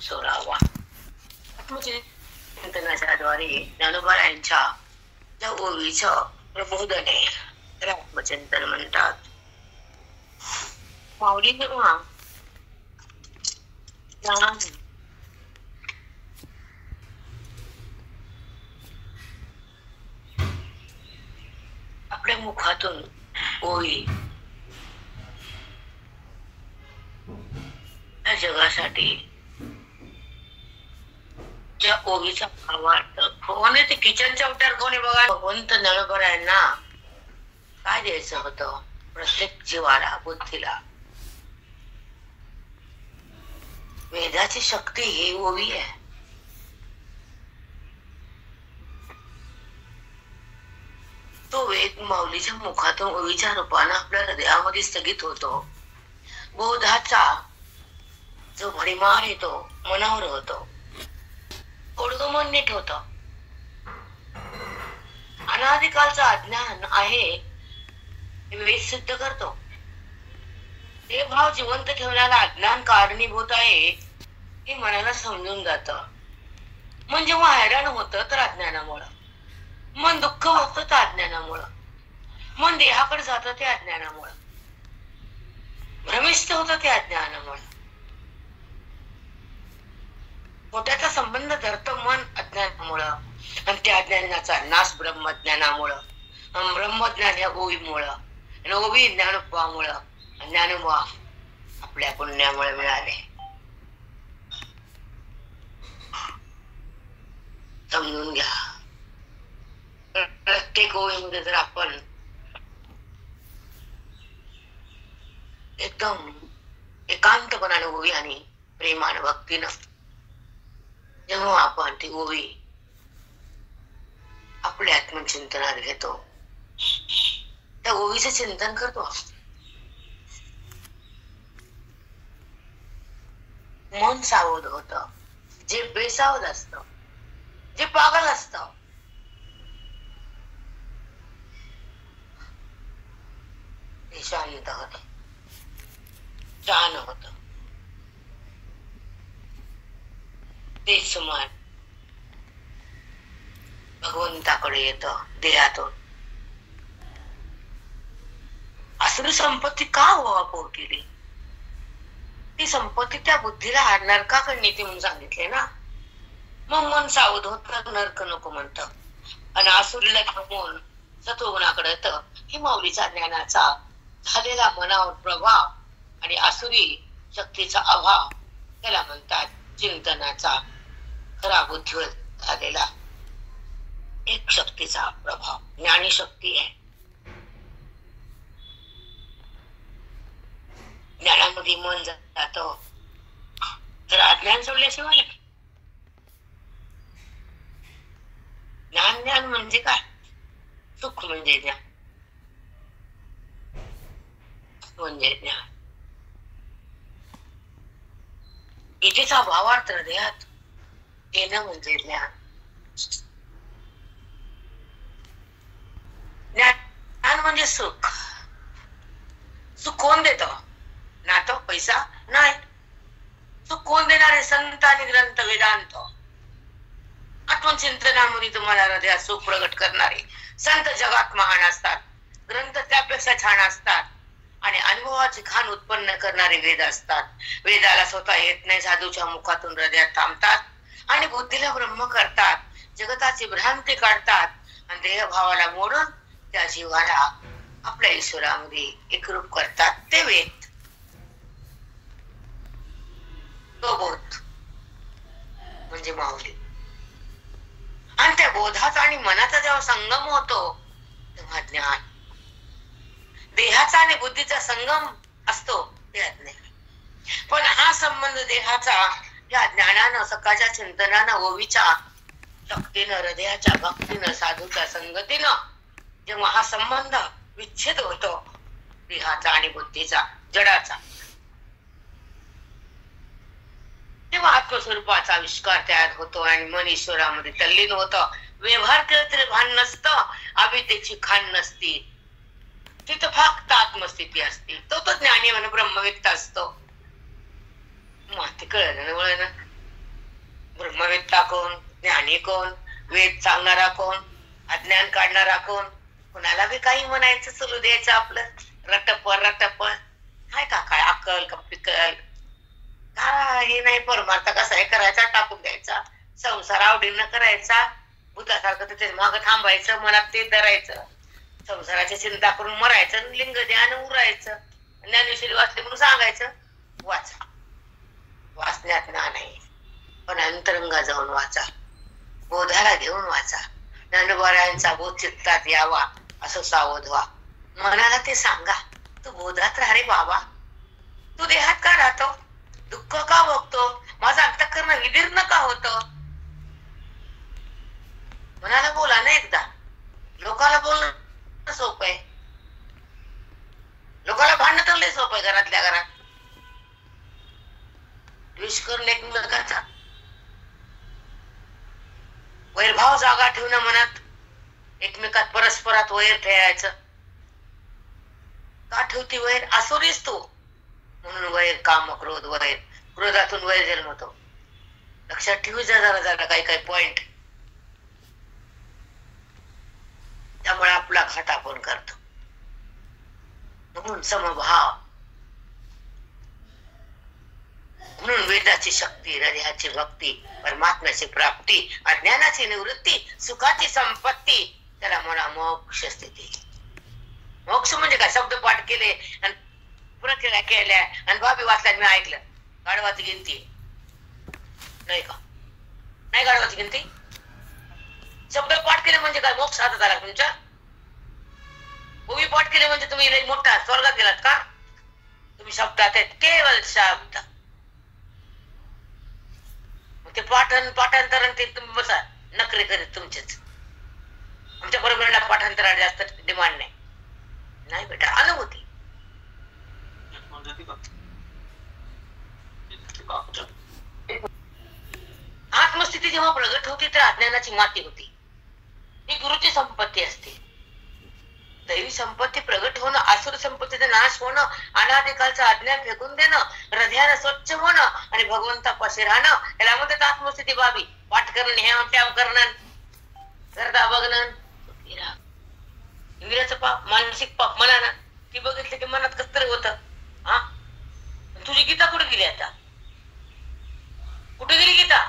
16वा आत्मचिंतनाच्याद्वारे ज्ञानोबारायांच्या त्या ओवीचं प्रबोधने तर आत्मचिंतन म्हणतात. माऊली जेव्हा आपल्या मुखातून ओवी या जगासाठी ज्या ओवीचा भावार्थ कोणी ते किचनच्या उठार कोणी बघा भगवंत ज्ञानोबारायांना काय द्यायचं होतं प्रत्येक जीवाला बुद्धीला. वेदाची शक्ती ही ओवी आहे. तो वेद माऊलीच्या मुखातून ओवीच्या रूपानं आपल्या हृदयामध्ये स्थगित होतो. बोधाचा जो भडीमार येतो मनावर होतो. ओढगं मन नीट होत. अनादिकालचं अज्ञान आहे हे वेद सिद्ध करतो. ते भाव जिवंत ठेवण्याला अज्ञान कारणीभूत आहे हे मनाला समजून जात. मन जेव्हा हैराण होतं तर अज्ञानामुळं, मन दुःख होतं तर अज्ञानामुळं, मन देहाकडे जातं ते अज्ञानामुळं, भ्रमिष्ठ होतं ते अज्ञानामुळं. मोठ्याचा संबंध धरतं मन अज्ञानामुळं आणि त्या अज्ञानाचा नाश ब्रह्मज्ञानामुळं. ब्रह्मज्ञान या ओवीमुळं आणि ओवी ज्ञानोबामुळं. ज्ञानोबा आपल्या पुण्यामुळे मिळाले. समजून घ्या. प्रत्येक ओवीमध्ये जर आपण एकदम एकांतपणाने ओवी आणि प्रेमानं भक्तीनं जेव्हा आपण ती ओवी आपल्या आत्मचिंतनात घेतो त्या ओवीचं चिंतन करतो. मन सावध होत. जे बेसावध असत, जे पागल असत, ते शांत होत, शान होत. ते सुमान भगवंताकडे येत देहातून. असुरी संपत्ती का वापर केली? ती संपत्ती त्या बुद्धीला नरकाकडे नेते म्हणून सांगितले ना. मग मन सावध होत, नरक नको म्हणत आणि आसुरीला थांबवून सत्वगुणाकडे येतं. हे माऊलीचा ज्ञानाचा झालेला मनावर प्रभाव आणि आसुरी शक्तीचा अभाव त्याला म्हणतात चिंतनाचा खरा बुद्धीवर झालेला एक शक्तीचा प्रभाव. ज्ञानी शक्ती आहे. ज्ञानामध्ये मन जात तर अज्ञान सोडल्याशिवाय. ज्ञान ज्ञान म्हणजे काय? सुख म्हणजे ज्ञान म्हणजे ज्ञान. इथेचा भावार्थ हृदयात येणं म्हणजे ज्ञान. ज्ञान म्हणजे सुख. सुख कोण देत? नातं पैसा नाही. सुख कोण देणारे? संत आणि ग्रंथ वेदांत. आत्मचिंतनामध्ये तुम्हाला हृदयात सुख प्रगट करणारे संत जगात महान असतात. ग्रंथ त्यापेक्षा छान असतात आणि अनुभवाची खाण उत्पन्न करणारे वेद असतात. वेदाला स्वतः येत नाही, साधूच्या मुखातून हृदयात थांबतात आणि बुद्धीला ब्रह्म करतात. जगताची भ्रांती काढतात आणि देहभावाला मोडून त्या जीवाला आपल्या ईश्वरामध्ये एकरूप करतात. ते वेद. तो बोध म्हणजे माऊली. आणि त्या बोधाचा आणि मनाचा जेव्हा संगम होतो तेव्हा ज्ञान. देहाचा आणि बुद्धीचा संगम असतो ते अज्ञान. पण हा संबंध देहाचा या ज्ञानानं, सकाळच्या चिंतनानं, ओवीच्या शक्तीनं, हृदयाच्या भक्तीनं, साधूच्या संगतीनं जेव्हा हा संबंध विच्छेद होतो देहाचा आणि बुद्धीचा, जडाचा, तेव्हा आत्मस्वरूपाचा आविष्कार तयार होतो आणि मन ईश्वरामध्ये तल्लीन होतं. व्यवहार केलं तरी भान नसतं, अविद्येची खाण नसती. तिथं फक्त आत्मस्थिती असते. तो ज्ञानी म्हणून ब्रह्मव्यक्त असतो. मग ते कळलं ना. ब्रह्मवेत्ता कोण, ज्ञानी कोण, वेद सांगणारा कोण, अज्ञान काढणारा कोण, कुणाला बी काही म्हणायचं, चलू द्यायचं आपलं रटप रटप. हाय का काय अक्कल का पिकल? काही नाही. परमार्थ कसा आहे करायचा, टाकून द्यायचा, संसार आवडीनं करायचा, भूतासारखं त्याच्या मागं थांबायचं, मनात ते धरायचं, संसाराची चिंता करून मरायचं, लिंग ध्यान उरायचं, ज्ञानेश्वरी वाचली म्हणून सांगायचं. वाचा, वाचण्यात ना नाही पण अंतरंगा जाऊन वाचा, बोधाला घेऊन वाचा. ज्ञानोबारायांचा बोध चित्तात यावा असं सावध व्हा. मनाला ते सांगा, तू बोधात राहा रे बाबा, तू देहात का राहतो, दुःख का भोगतो, माझं अंतःकरण विदीर्ण का होतं. मनाला बोला ना एकदा. लोकाला बोलणं सोपं आहे, लोकाला भांडणं तर लय सोपं आहे घरातल्या घरात. द्वेष करून एकमेकांचा वैरभाव जागा ठेवणं मनात, एकमेकात परस्परात वैर ठेवायचं. का ठेवती वैर? असुरीस तू म्हणून वैर, काम क्रोध वैर, क्रोधातून वैर जन्मतो. लक्षात ठेवू जरा जरा काही काही पॉइंट. त्यामुळे आपला घात आपण करतो. म्हणून समभाव, म्हणून वेदाची शक्ती, हृदयाची भक्ती, परमात्म्याची प्राप्ती, अज्ञानाची निवृत्ती, सुखाची संपत्ती, त्याला म्हणा मोक्ष स्थिती. मोक्ष म्हणजे काय? शब्द पाठ केले आणि प्रक्रिया केल्या आणि बाबी वाचल्या, मी ऐकलं गाढवाची गिनती नाही का? नाही गाढवाची गिनती. शब्द पाठ केले म्हणजे काय? मोक्ष हातात आला तुमच्या. ओवी पाठ केले म्हणजे तुम्ही लई मोठा स्वर्गात गेलात का? तुम्ही शब्दात आहेत, केवळ शब्द. ते पाठांतरण ते तुम्ही बसा नखरे करीत तुमचेच. आमच्या बरोबरला पाठांतराला जास्त डिमांड नाही. नाही बेटा, अनुभूती. आत्मस्थिती जेव्हा प्रगट होती तर अज्ञानाची माती होती. ही गुरुची संपत्ती असते. दैवी संपत्ती प्रगट होणं, आसुर संपत्तीचा नाश होणं, अनादिकालचं अज्ञान फेकून देणं, हृदयानं स्वच्छ होणं आणि भगवंतापाशी राहणं, याला म्हणतात आत्मस्थिती. बाबी पाठ करणं, हे त्याव करणं, गर्दा बघणं, इंद्रियाचं पाप, मानसिक पाप मनानं ती बघितली की मनात कस तरी होत. हा, तुझी गीता कुठे गेली आता? कुठे गेली गीता?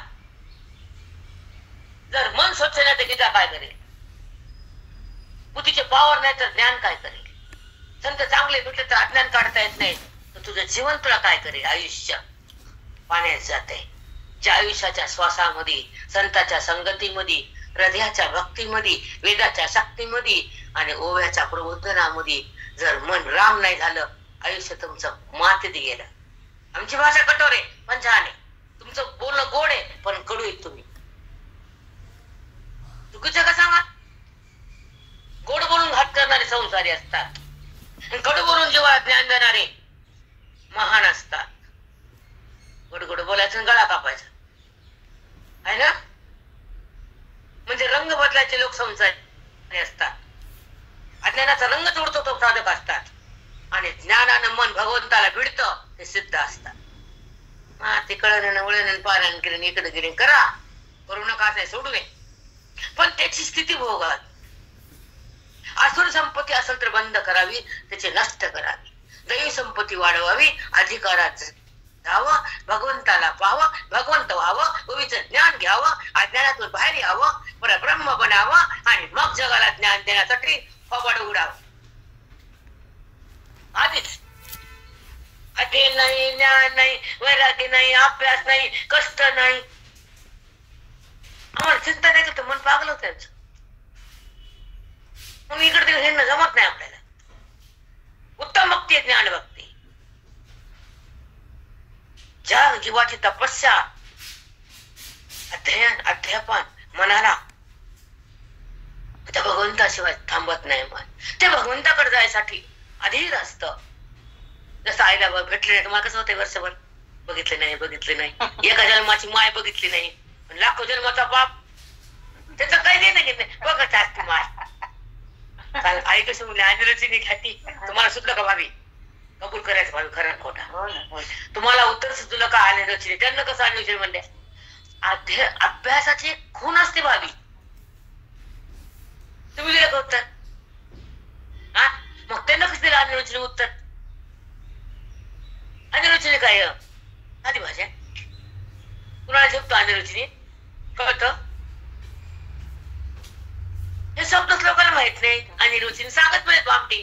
जर मन स्वच्छ नाही तर गीता काय करेल? बुद्धीचे पावर नाही तर ज्ञान काय करेल? संत चांगले भेटले तर अज्ञान काढता येत नाही तर तुझं जीवन तुला काय करेल? आयुष्य पाण्यात जाते. ज्या आयुष्याच्या श्वासामध्ये, संताच्या संगतीमध्ये, हृदयाच्या भक्तीमध्ये, वेदाच्या शक्तीमध्ये आणि ओव्याच्या प्रबोधनामध्ये जर मन राम नाही झालं, आयुष्य तुमचं मातीत गेलं. आमची भाषा कठोर आहे पण छान आहे. तुमचं बोलणं गोड आहे पण कडू आहे. तुम्ही चुकीचं का सांगा? गोड बोलून घात करणारे संसारी असतात, कडू बोलून जेव्हा ज्ञान देणारे महान असतात. गोड गोड बोलायचं, गळा कापायचा आहे ना. म्हणजे रंग बदलायचे लोक संसारी असतात. अज्ञानाचा रंग तोडतो तो साधक असतात आणि ज्ञानानं मन भगवंताला भिडतं ते सिद्ध असतात. ते कळण वळण पारायण केलं इकडे गेले करा, करू नका नाही सोडू नये, पण त्याची स्थिती भोगाल. आसुर संपत्ती असेल तर बंद करावी, त्याची नष्ट करावी. दैवी संपत्ती वाढवावी, अधिकारात जावं, भगवंताला पाहावं, भगवंत व्हावं, ओवीचं ज्ञान घ्यावं, अज्ञानातून बाहेर यावं, परब्रह्म बनावं आणि मग जगाला ज्ञान देण्यासाठी फवाड उडावं. आधीच अध्ययन नाही, ज्ञान नाही, वैराग्य नाही, अभ्यास नाही, कष्ट नाही, आम्हाला चिंता नाही करत, मन पागल होत त्यांचं. मग इकडे तिकडे हेरणं जमत नाही आपल्याला. उत्तम भक्ती आहे ज्ञान भक्ती. ज्या जीवाची तपस्या, अध्ययन, अध्यापन मनाला त्या भगवंताशिवाय थांबत नाही. मन ते भगवंताकडे जायसाठी अधीर असत. जसं आईला भेटले नाही तुम्हाला कसं होतंय? वर्षभर बघितले नाही, बघितले नाही, एका जन्माची माय बघितली नाही, लाखो जन्माचा बाप, त्याचं काही देणं घेत नाही, बघत असते माय. काल आई कशी म्हणली, आंधळीची खाती तुम्हाला सुद्धा का भावी कबूल करायचं? भावी खरं खोटा तुम्हाला उत्तर सुद्धा का आले रचले त्यांना कसं अन्वेषण म्हणले? अभ्यासाची खून असते भावी. तुम्ही दिलं का उत्तर? हा, मग त्यांना कसं दिलं अनिरुचीने उत्तर? अनिरुचीने काय आधी भाषा कुणाला झेपतो? अनिरुचीने कळत हे शब्दच लोकांना माहित नाही. अनिरुचीने सांगत नाही. आमटी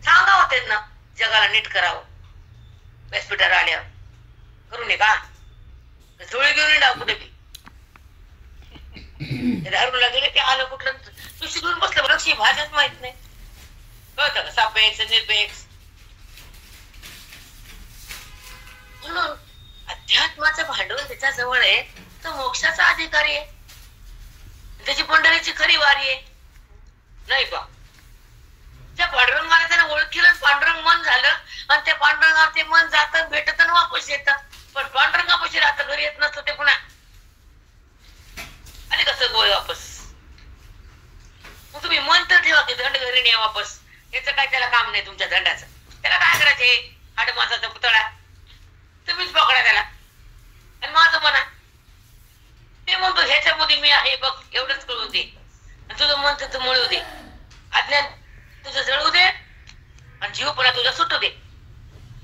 सांगावं त्यांना, जगाला नीट करावं. व्यासपीठावर आल्यावर करू नये का? झोळी घेऊन डाव कुठे बी दारूला गेले ते आलं कुठलं तू शिकून बसलं बरं. भाषाच माहित नाही. कळतं का? सापेक्ष निरपेक्ष. म्हणून अध्यात्माचं भांडवल त्याच्या जवळ आहे. तो मोक्षाचा अधिकारी आहे. त्याची पंढरीची खरी वारी आहे नाही का? त्या पांडुरंगाला त्याने ओळखीलं, पांडुरंग मन झालं आणि त्या पांडुरंगाला ते मन जातं, भेटत आणि वापस येतं. पण पांडुरंगापाशी राहतं, घरी येत नसतं ते पुन्हा आणि कसं गोळ वापस. मग तुम्ही मन तर ठेवा की दंड घरी न्या वापस. याचं काय त्याला काम नाही तुमच्या दंडाचं. त्याला काय करायचे? हाडमासाचा पुतळा तुम्हीच पकडा त्याला आणि माझं म्हणा. ते म्हणतो ह्याच्यामध्ये मी आहे बघ, एवढंच कळू दे. तुझं मन तिथं मळू दे, अज्ञान तुझं जळू दे आणि जीवपणा तुझा सुटू दे.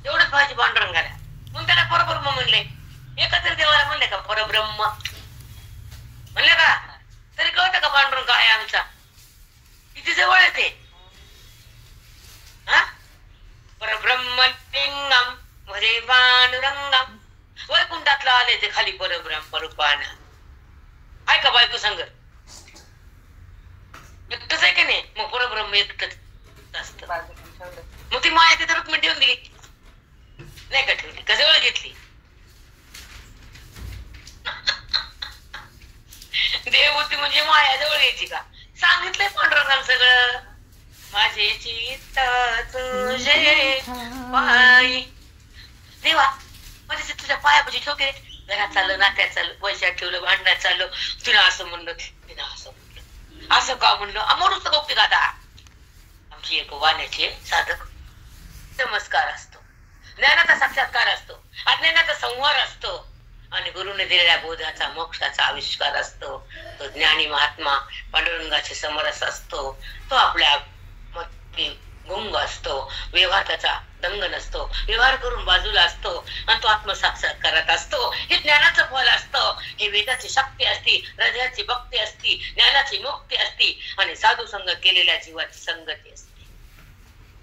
एवढंच पाहिजे पांडुरंगाला. मग त्याला परब्रह्म म्हणले. एकत्र देवाला म्हणले का परब्रह्म म्हणले का? तरी कळतं का पांडुरंग काय आमचा किती जवळ येते? हा, परब्रह्म लिंगम म्हणे पांडुरंगम. वैकुंठातला आले ते खाली परब्रह्म रूपान. आहे का बायको संग? एकटच आहे की नाही? मग परब्रह्म एकटच असत. मग ती माया तिथे रुक्मिणी ठेवून दिली नाही का? ठेवली का जवळ घेतली? देव होती म्हणजे माया जवळ यायची का? सांगितलंय पांडुरंगाला सगळं. माझे चित्त तुझे पायी. देवा माझे चित्त तुझ्या पायापाशी ठेवते. घरात चाललं, नात्यात चाललं, पैशात ठेवलं, भांडण्यात चाललं. तिला असं म्हणलं, तिला असं म्हणलं, असं का म्हणलं? अमोरूच गौप्ती गाथा. आमची एक वाण्याचे साधक चमत्कार असतो, ज्ञानाचा साक्षात्कार असतो, अज्ञानाचा संहार असतो आणि गुरुने दिलेल्या बोधाचा मोक्षाचा आविष्कार असतो. तो ज्ञानी महात्मा पांडुरंगाचे समरस असतो. तो आपल्या गुंग असतो. व्यवहार त्याचा दंग नसतो. व्यवहार करून बाजूला असतो आणि तो आत्मसाक्षात्कारात असतो. हे ज्ञानाचं फल असतं. हे वेदाची शक्ती असती, हृदयाची भक्ती असती, ज्ञानाची मुक्ती असती आणि साधू संग केलेल्या जीवाची संगती असते.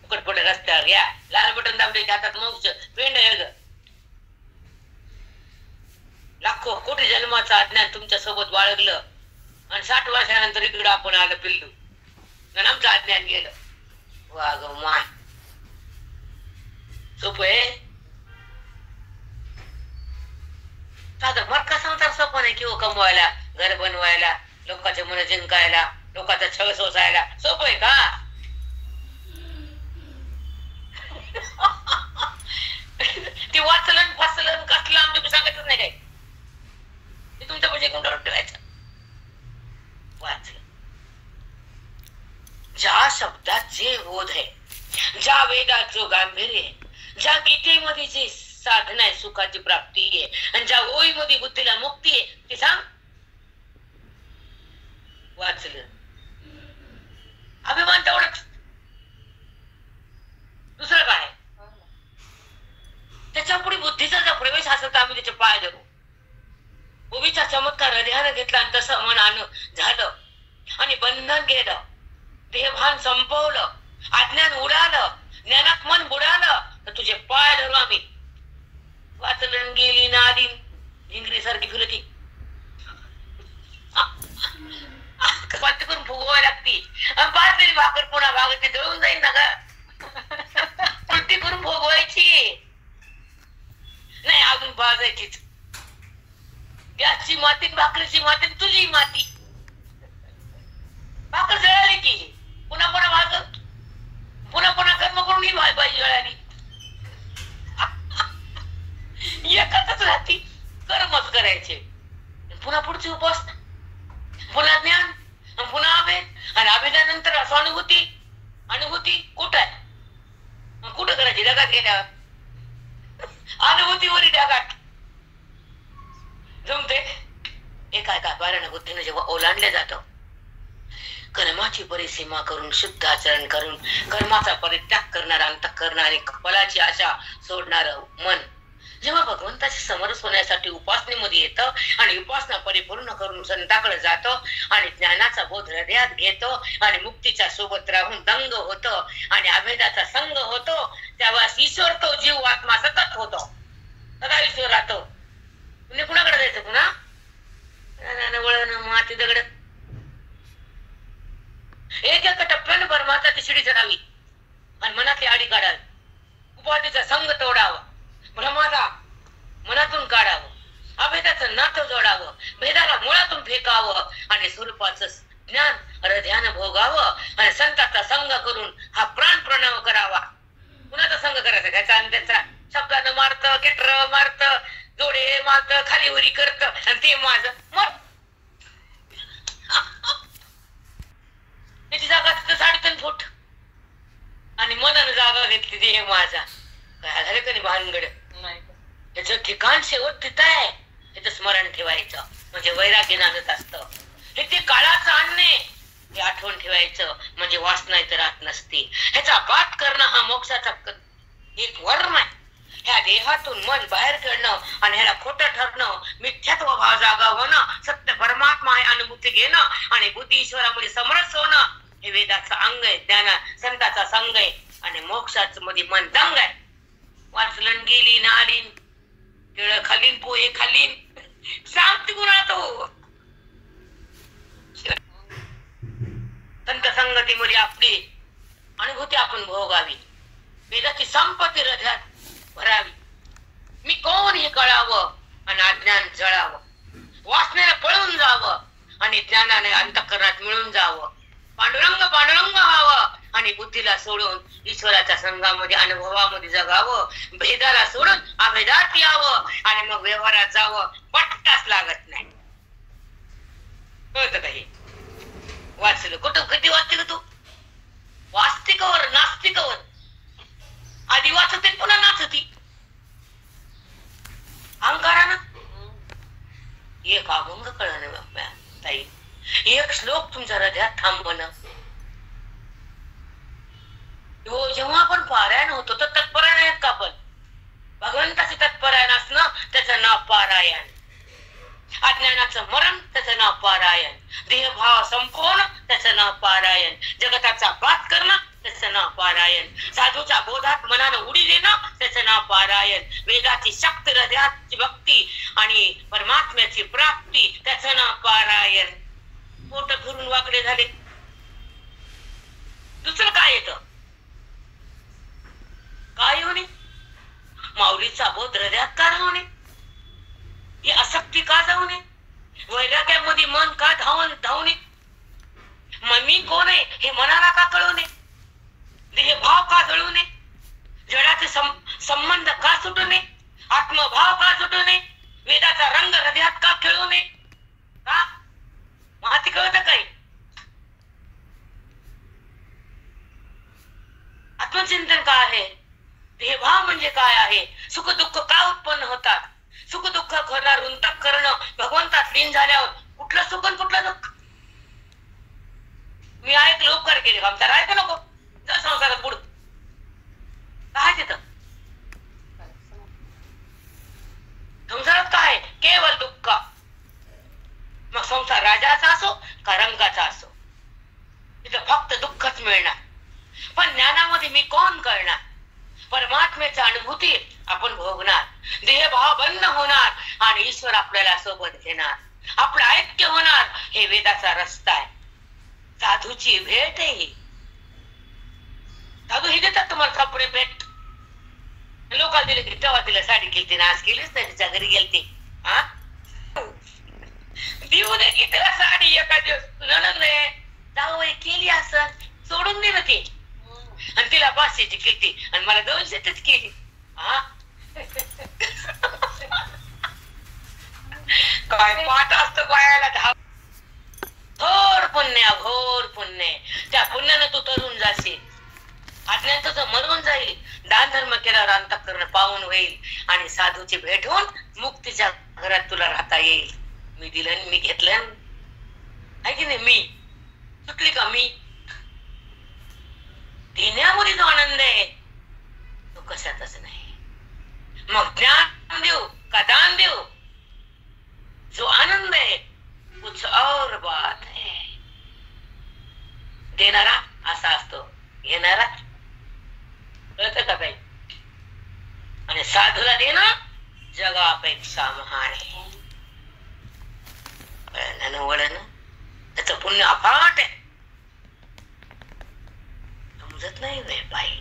फुकटपणे रस्त्यावर या, लाल बटन दाबले हातात मोक्ष पेंड आहे ग. लाखो कोटी जन्माचं अज्ञान तुमच्या सोबत बाळगलं आणि 60 वर्षानंतर इकडं आपण आलं पिल्लू आणि आमचं अज्ञान गेलं. वा ग माय, सोपं आहे? साधं मरका संसार सोपं नाही किंवा कमवायला, घर बनवायला, लोकांचे मन जिंकायला, लोकांचा छळ सोसायला सोपं आहे का? ते वाचलन फासलन कसलं आमच्या सांगतच नाही काय. ते तुमच्या पैसे कोणत्यावर ठेवायचं? वाचलं. ज्या शब्दात जे बोध आहे, ज्या वेदात जो गांभीर्य आहे, ज्या गीतेमध्ये जे साधना आहे, सुखाची प्राप्ती आहे आणि ज्या ओळीमध्ये बुद्धीला मुक्ती आहे, ते सांग. वाचलं. अभिमान तेवढंच, दुसरं काय? त्याच्या पुढे बुद्धीचा जर प्रवेश असेल तर आम्ही त्याचे पाय धरू. उभीचा चमत्कार हृदयानं घेतला आणि तसं मनानं झालं आणि बंधन गेलं, देहभान संपवलं, अज्ञान उडालं, ज्ञानात मन बुडालं तर तुझे पाय धरू आम्ही. वाचलं गेली नादी झिंगरी सारखी फिरती, कपात करून फुगवायला लागती. पाच तरी भाकर पुन्हा भाकर ते जळून जाईल ना ग. उलटी करून भोगवायची नाही, अजून भाजायचीच. गॅसची माती, भाकरीची माती, तुझी माती. भाकर जळाली की पुन्हा पुन्हा भाजत, पुन्हा पुन्हा कर्म करून ही भाजी जळाली. एकच राहती, कर्मच करायचे. पुन्हा पुढची उपासना, पुन्हा ज्ञान, पुन्हा अभेद आणि अभेदानंतर स्वानुभूती. अनुभूती कुठं आहे? कुठं करायची? जगात गेल्यावर. अनुभूतीवरी ढगात जमते. एका बारानं बुद्धीनं जेव्हा ओलांडलं जातं, कर्माची परिसीमा करून शुद्ध आचरण करून कर्माचा परित्याग करणारा अंतःकरण आणि फलाची आशा सोडणार मन जेव्हा भगवंताची समरस होण्यासाठी उपासनेमध्ये येतं आणि उपासना परिपूर्ण करून संताकडे जातं आणि ज्ञानाचा बोध हृदयात घेतो आणि मुक्तीच्या सोबत राहून दंग होतो आणि अभेदाचा संग होतो, तेव्हा ईश्वर तो जीव आत्मा सतत होतो, सदा ईश्वर राहतो. म्हणजे कुणाकडे जायचं? पुन्हा वळण माती दगड एक टप्प्यानं परमार्थाची शिडी चढावी आणि मनातली आडी काढावी, उपाधीचा संग तोडावा, भ्रमाचा मनातून काढावं, अभेदाचं नातं जोडावं, भेदाला मुळातून फेकावं आणि स्वरूपाचं ज्ञान हृदयानं भोगावं आणि संताचा संग करून हा प्राण प्रणव करावा. कुणाचा संग करायचा? घ्यायचा आणि त्याचा शब्दानं मारत, केटर मारत, जोडे मारत, खाली वरी करत आणि ते माझं मर त्याची जागा तिथं 3.5 फूट आणि मनानं जागा घेतली ती हे माझा. काय झालं कधी भानगड? याचं ठिकाण शेवट तिथं आहे, याचं स्मरण ठेवायचं म्हणजे वैराग्य नांदत असतं. हे ते काळाचं आणणे हे आठवण ठेवायचं म्हणजे वासना इथं राहत नसते. ह्याचा बात करणं हा मोक्षाचा एक वर्म आहे. ह्या देहातून मन बाहेर काढणं आणि ह्याला खोटं ठरणं, मिथ्यात्व भाव जागा होणं, सत्य परमात्मा आहे अनुभूती घेणं आणि बुद्धी ईश्वरामध्ये समरस होणं हे वेदाचं अंग आहे, ज्ञाना संताचा संग आहे आणि मोक्षाचं मध्ये मन दंग आहे. वाचलन गेली नालीन केळ खालीन पोहे खालीन शांती गुणा तो संत संगतीमध्ये आपली अनुभूती आपण भोगावी, वेदाची संपत्ती हृदयात भरावी. मी कोण हे कळावं आणि अज्ञान जळावं, वासनेला पळून जावं आणि ज्ञानाने अंतःकरणात मिळून जावं, पांडुरंग पांडुरंग व्हावं आणि बुद्धीला सोडून ईश्वराच्या संघामध्ये अनुभवामध्ये जगावं, भेदाला सोडून अभेदात यावं आणि मग व्यवहारात जावं. पटकाच लागत नाही. कळतं काही वाचलं कुठं? किती वाचते तू? वास्तिकवर नास्तिकवर आधी वाचते पुन्हा नाचती अहंकारानं. एक अभंग कळलं ताई, एक श्लोक तुमच्या हृदयात थांबवणं. जेव्हा आपण पारायण होतो तर तत्परायण आहेत का? आपण भगवंताचे तत्परायण असणं त्याचं नाव पारायण, अज्ञानाचं मरण त्याचं नाव पारायण, देहभाव संपवणं त्याचं नाव पारायण, जगताचा बात करणं त्याचं नाव पारायण, साधूच्या बोधात मनानं उडी देणं त्याचं नाव पारायण, वेदाची शक्ती हृदयाची भक्ती आणि परमात्म्याची प्राप्ती त्याचं नाव पारायण. पोट फिरून वाकडे झाले, दुसरं काय येतं? काय होणे? माऊलीचा बोध हृदयात का राहणे? ही आसक्ती का जाऊ नये? वैराग्यामध्ये मन का धावणे? मग मी कोण आहे हे मनाला का कळू नये? देहभाव का जळू नये? जडाचे संबंध का सुटू नये? आत्मभाव का सुटू नये? वेदाचा रंग हृदयात का खेळू नये? का माहिती कळतं काही? आत्मचिंतन काय आहे? देहभाव म्हणजे काय आहे? सुख दुःख का उत्पन्न होतात? सुख दुःख करणार अंतःकरण भगवंतात लीन झाल्यावर कुठलं सुख आणि कुठलं दुःख? मी ऐकलं उपकार केले का? आमचा राहायचं नको जर संसारात बुड काय तिथं? संसारात काय? केवळ दुःख. मग संसार राजाचा असो का रंगाचा असो, तिथं फक्त दुःखच मिळणार. पण ज्ञानामध्ये मी कोण करणार? परमात्म्याची अनुभूती आपण भोगणार, देहभाव बंद होणार आणि ईश्वर आपल्याला सोबत घेणार, आपलं ऐक्य होणार. हे वेदाचा रस्ता आहे. साधूची भेट आहे. साधू हे देतात तुम्हाला कपडे भेट. लोकांना दिले की तेव्हा तिला साडी केली, आज केलीच नाही, तिच्या घरी गेलती. हा देऊ दे की तिला साडी. एका दिवस नणंद आहे जाऊ केली असं सोडून दिलं ते आणि तिला 500ची केली आणि मला 200च केली. हा काय पाठ असतं बायाला. घोर पुण्य, घोर पुण्य. त्या पुण्यानं तू तरुण जाशील, अज्ञान तुझं मरून जाईल, दान धर्म केल्यावर अंतःकरण पावन होईल आणि साधूची भेट होऊन मुक्तीच्या घरात तुला राहता येईल. मी दिलं, मी घेतलं आहे की नाही? मी सुटली का? मी देण्यामध्ये जो आनंद आहे तो कशातच नाही. मग ज्ञान देऊ का दान देऊ, जो आनंद है कुछ और बात है. देणारा असा असतो, घेणारा कळतं का ताई? आणि साधूला देणं जगापेक्षा महान आहे. वळण त्याचं पुण्य अफाट आहे. समजत नाही रे बाई.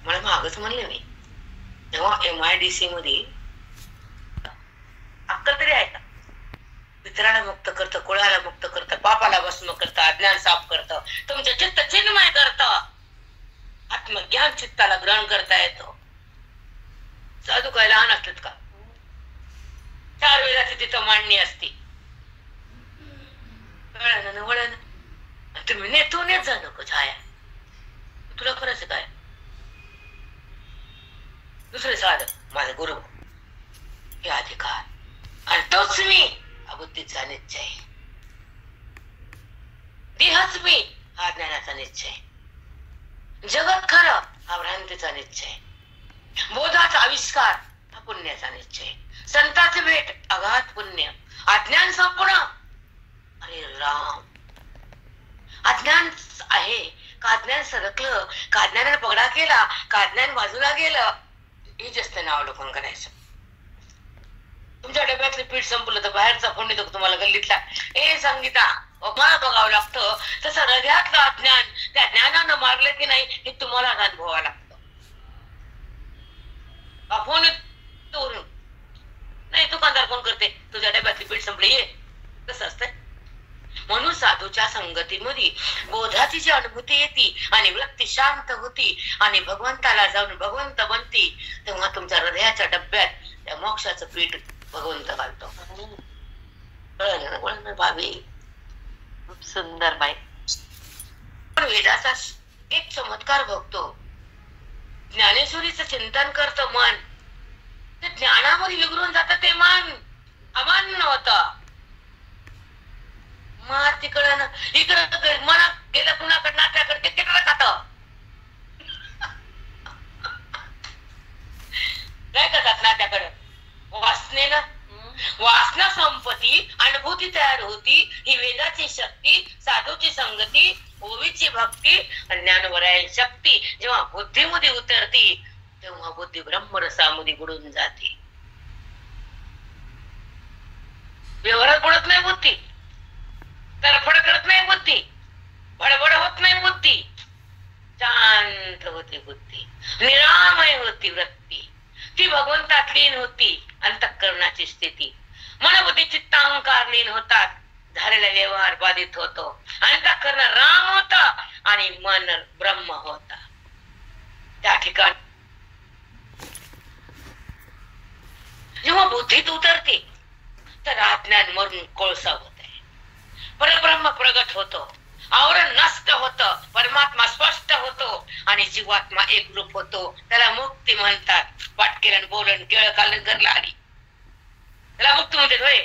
मला मागच म्हणले मी, जेव्हा MIDC मध्ये अक्कल तरी आहे का? मित्राला मुक्त करतं, कुळाला मुक्त करतं, पापाला भस्म करतं, अज्ञान साफ करतं, तुमचं चित्त चिन्मय करतं, आत्मज्ञान चित्ताला ग्रहण करता येतो. साधू काय लहान असतात का? 4 वेळाची तिथं मांडणी असते. वळण वळण तुम्ही नेतो नेत जा नको छाया. तुला करायचं काय? दुसरे साधक माझे गुरु हे अधिकार, आणि तोच मी हा बुद्धीचा निश्चय, देहच मी हा ज्ञानाचा निश्चय, जगत खरं हा भ्रांतीचा निश्चय, बोधाचा आविष्कार हा पुण्याचा निश्चय, संतांची भेट अगाध पुण्य, अज्ञान संपणं अरे राम. अज्ञान आहे का अज्ञान सरकलं का अज्ञानाने पगडा केला का अज्ञान बाजूला गेलं हे जास्त नावलोकन करायचं. तुमच्या डब्यातलं पीठ संपलं तर बाहेरचा फोन येतो तुम्हाला गल्लीतला, ए संगीता मला बघावं लागतं. तसं हृदयातलं अज्ञान त्या ज्ञानानं मारलं की नाही हे तुम्हाला अनुभवावं लागतं. फोन येतो नाही, दुकानदार फोन करते तुझ्या डब्यातली पीठ संपली ये, कसं असतंय. म्हणून साधूच्या संगतीमध्ये बोधाची जी अनुभूती येते आणि व्यक्ती शांत होती आणि भगवंताला जाऊन भगवंत बनती, तेव्हा तुमच्या हृदयाच्या डब्यात त्या मोक्षाचं पीठ भगवंत घालतो. भावी खूप सुंदर बाई. वेदाचा एक चमत्कार बघतो. ज्ञानेश्वरीचं चिंतन करतं मन, ते ज्ञानामध्ये विगरून जातं. ते मन अमान्य होतं. मग तिकडं इकडं मनात गेलं कुणाकडे नात्याकडे ते खात काय करतात नात्याकडं वासनेनं. वासना संपत्ती अनुभूती तयार होती. ही वेदाची शक्ती, साधूची संगती, ओवीची भक्ती, ज्ञानवरायची शक्ती जेव्हा बुद्धीमध्ये उतरती तेव्हा बुद्धी ब्रह्मरसामध्ये बुडून जाते. व्यवहारात बुडत नाही बुद्धी, तरफड करत नाही बुद्धी, बडबड होत नाही बुद्धी, शांत होती बुद्धी, निरामय होती वृत्ती, ती भगवंतात लीन होती. अंतःकरणाची स्थिती, मनबुद्धी चित्ताहंकार लीन होतात. झालेला व्यवहार बाधित होतो. अंतःकरण राम होता आणि मन ब्रह्म होता. त्या ठिकाणी जेव्हा बुद्धीत उतरते तर अज्ञान मरून कोळसा होत आहे. परब्रह्म प्रगट होतो, आवरण नष्ट होतं, परमात्मा स्पष्ट होतो आणि जीवात्मा एकरूप होतो. त्याला मुक्ती म्हणतात. पाटकेलन बोलन केळ कालन घरला आली त्याला मुक्ती म्हणतात. होय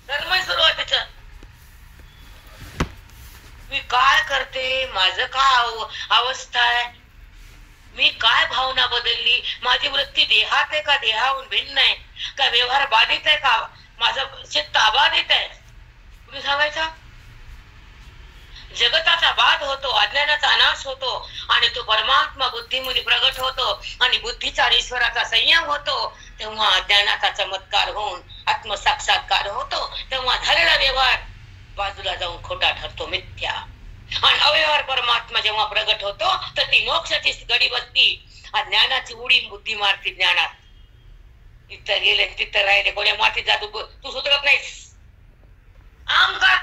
धर्म सुरुवातीच मी काय करते, माझं काय अवस्था आहे, मी काय भावना बदलली, माझी वृत्ती देहात आहे का देहाहून भिन्न आहे, का व्यवहार बाधित आहे का माझं चित्त अबाधित आहे, तुम्ही सांगायचा. जगताचा बाध होतो, अज्ञानाचा नाश होतो आणि तो परमात्मा बुद्धीमध्ये प्रगट होतो आणि बुद्धीचा आणि ईश्वराचा संयम होतो. तेव्हा अज्ञानाचा चमत्कार होऊन आत्मसाक्षात्कार होतो. तेव्हा झालेला व्यवहार बाजूला जाऊन खोटा ठरतो, मिथ्या. आणि अव्यवहार परमात्मा जेव्हा प्रगट होतो तर ती मोक्षाची गडी बसती. ज्ञानाची उडी बुद्धी मारती ज्ञानात. तिथं गेले तिथं राहिले, कोण्या मातीत जातो तू सुधरत नाहीस. आम का